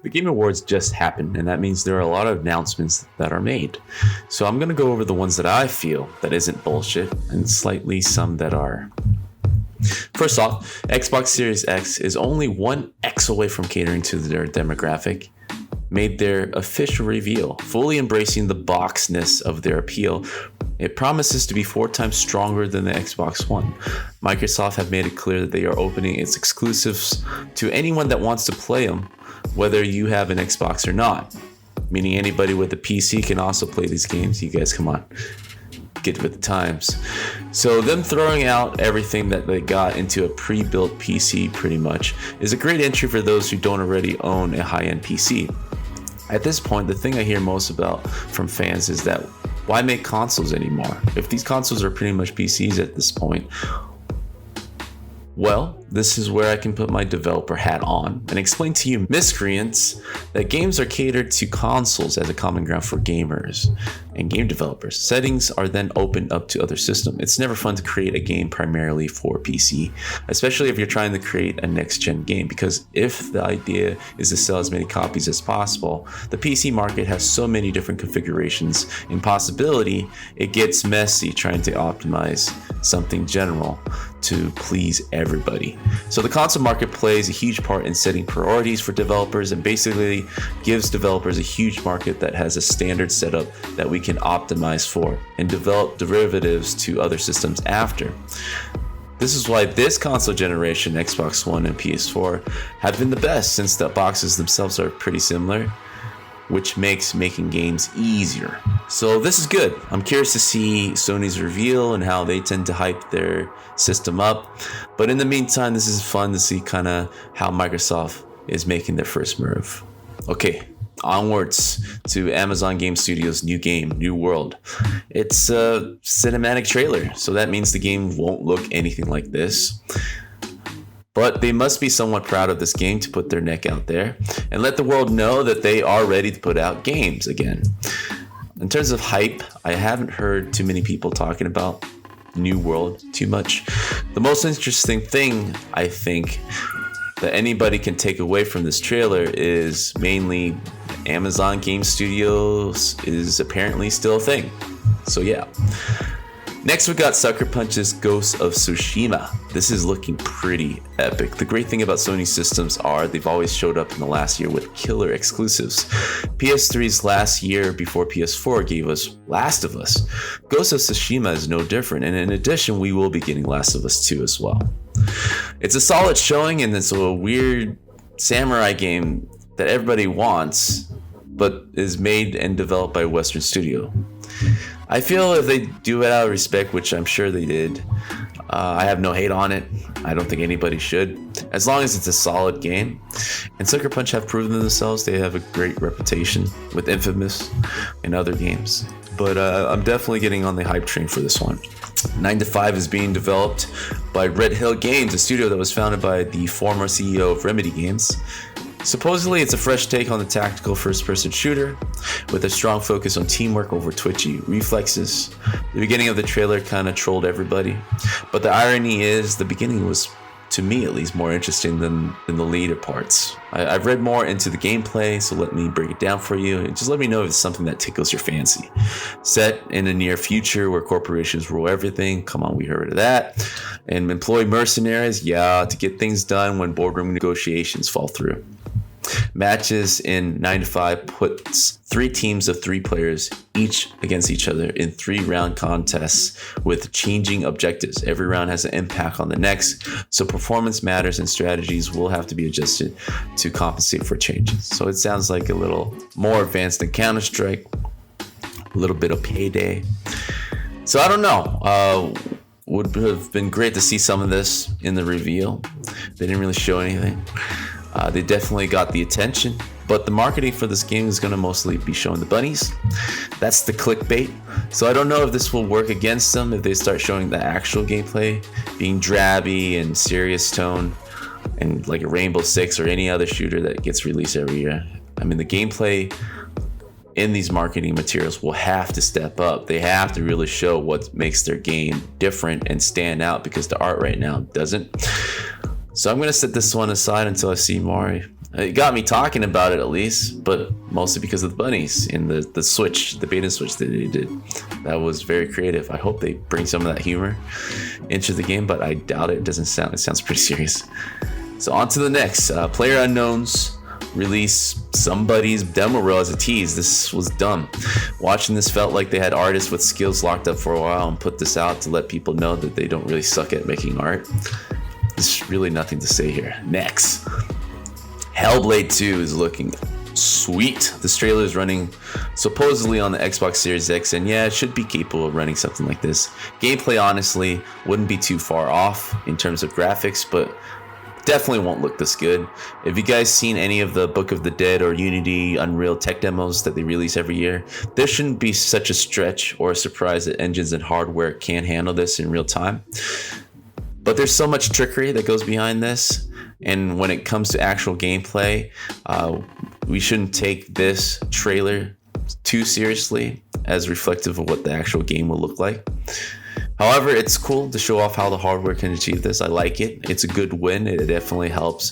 The Game Awards just happened, and that means there are a lot of announcements that are made. So I'm going to go over the ones that I feel that isn't bullshit, and slightly some that are. First off, Xbox Series X is only 1X away from catering to their demographic. Made their official reveal, fully embracing the boxness of their appeal. It promises to be 4 times stronger than the Xbox One. Microsoft have made it clear that they are opening its exclusives to anyone that wants to play them, whether you have an Xbox or not. Meaning anybody with a PC can also play these games. You guys, come on, get with the times. So them throwing out everything that they got into a pre-built PC pretty much is a great entry for those who don't already own a high-end PC. At this point, the thing I hear most about from fans is that why make consoles anymore? If these consoles are pretty much PCs at this point, well, this is where I can put my developer hat on and explain to you miscreants that games are catered to consoles as a common ground for gamers and game developers. Settings are then opened up to other systems. It's never fun to create a game primarily for PC, especially if you're trying to create a next-gen game, because if the idea is to sell as many copies as possible, the PC market has so many different configurations and possibility, it gets messy trying to optimize something general to please everybody. So the console market plays a huge part in setting priorities for developers and basically gives developers a huge market that has a standard setup that we can optimize for and develop derivatives to other systems after. This is why this console generation, Xbox One and PS4, have been the best, since the boxes themselves are pretty similar, which makes making games easier. So this is good. I'm curious to see Sony's reveal and how they tend to hype their system up. But in the meantime, this is fun to see kind of how Microsoft is making their first move. Okay, onwards to Amazon Game Studios' new game, New World. It's a cinematic trailer, so that means the game won't look anything like this. But they must be somewhat proud of this game to put their neck out there and let the world know that they are ready to put out games again. In terms of hype, I haven't heard too many people talking about New World too much. The most interesting thing, I think, that anybody can take away from this trailer is mainly Amazon Game Studios is apparently still a thing. So yeah. Next, we got Sucker Punch's Ghost of Tsushima. This is looking pretty epic. The great thing about Sony systems are they've always showed up in the last year with killer exclusives. PS3's last year before PS4 gave us Last of Us. Ghost of Tsushima is no different, and in addition, we will be getting Last of Us 2 as well. It's a solid showing, and it's a weird samurai game that everybody wants, but is made and developed by a Western studio. I feel if they do it out of respect, which I'm sure they did, I have no hate on it. I don't think anybody should, as long as it's a solid game. And Sucker Punch have proven themselves. They have a great reputation with Infamous and other games. But I'm definitely getting on the hype train for this one. 9 to 5 is being developed by Red Hill Games, a studio that was founded by the former CEO of Remedy Games. Supposedly, it's a fresh take on the tactical first-person shooter with a strong focus on teamwork over twitchy reflexes. The beginning of the trailer kind of trolled everybody, but the irony is the beginning was, to me at least, more interesting than the later parts. I've read more into the gameplay, so let me break it down for you and just let me know if it's something that tickles your fancy. Set in the near future where corporations rule everything, come on, we heard of that, and employ mercenaries, yeah, to get things done when boardroom negotiations fall through. Matches in 9 to 5 puts 3 teams of 3 players each against each other in 3-round contests with changing objectives. Every round has an impact on the next, so performance matters and strategies will have to be adjusted to compensate for changes. So it sounds like a little more advanced than Counter-Strike, a little bit of Payday. So I don't know. Would have been great to see some of this in the reveal. They didn't really show anything. They definitely got the attention, but the marketing for this game is going to mostly be showing the bunnies. That's the clickbait. So I don't know if this will work against them if they start showing the actual gameplay being drabby and serious tone and like a Rainbow Six or any other shooter that gets released every year. I mean, the gameplay in these marketing materials will have to step up. They have to really show what makes their game different and stand out, because the art right now doesn't. So I'm going to set this one aside until I see more. It got me talking about it at least, but mostly because of the bunnies in the switch, the beta switch that they did. That was very creative. I hope they bring some of that humor into the game, but I doubt it. It sounds pretty serious. So on to the next. Player Unknowns release somebody's demo reel as a tease. This was dumb. Watching this felt like they had artists with skills locked up for a while and put this out to let people know that they don't really suck at making art. There's really nothing to say here. Next. Hellblade 2 is looking sweet. This trailer is running supposedly on the Xbox Series X, and yeah, it should be capable of running something like this. Gameplay honestly wouldn't be too far off in terms of graphics, but definitely won't look this good. If you guys seen any of the Book of the Dead or Unity Unreal tech demos that they release every year, there shouldn't be such a stretch or a surprise that engines and hardware can't handle this in real time. But there's so much trickery that goes behind this. And when it comes to actual gameplay, we shouldn't take this trailer too seriously as reflective of what the actual game will look like. However, it's cool to show off how the hardware can achieve this. I like it. It's a good win. It definitely helps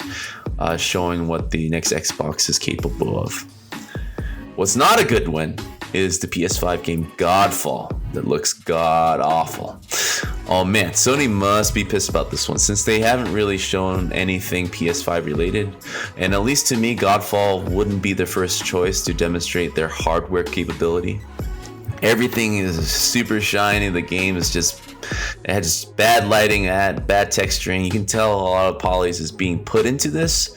showing what the next Xbox is capable of. What's not a good win is the PS5 game Godfall that looks god awful. Oh man, Sony must be pissed about this one, since they haven't really shown anything PS5 related, and at least to me, Godfall wouldn't be their first choice to demonstrate their hardware capability. Everything is super shiny. The game is it has bad lighting, bad texturing. You can tell a lot of polys is being put into this,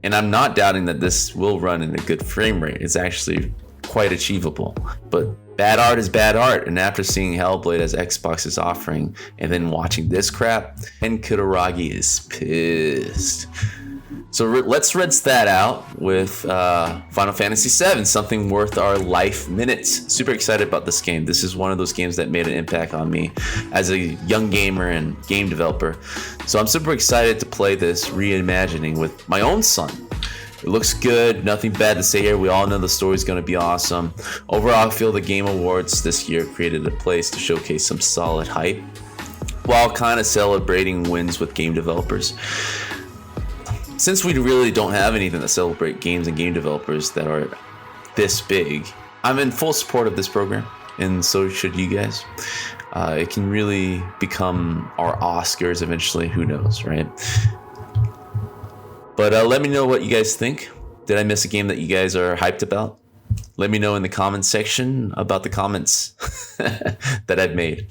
and I'm not doubting that this will run in a good frame rate. It's actually quite achievable, but bad art is bad art. And after seeing Hellblade as Xbox is offering, and then watching this crap, Ken Kutaragi is pissed. So let's rinse that out with Final Fantasy VII, something worth our life minutes. Super excited about this game. This is one of those games that made an impact on me as a young gamer and game developer. So I'm super excited to play this reimagining with my own son. It looks good, nothing bad to say here. We all know the story's going to be awesome. Overall, I feel the Game Awards this year created a place to showcase some solid hype while kind of celebrating wins with game developers. Since we really don't have anything to celebrate games and game developers that are this big, I'm in full support of this program, and so should you guys. It can really become our Oscars eventually, who knows, right? But let me know what you guys think. Did I miss a game that you guys are hyped about? Let me know in the comments section about the comments that I've made.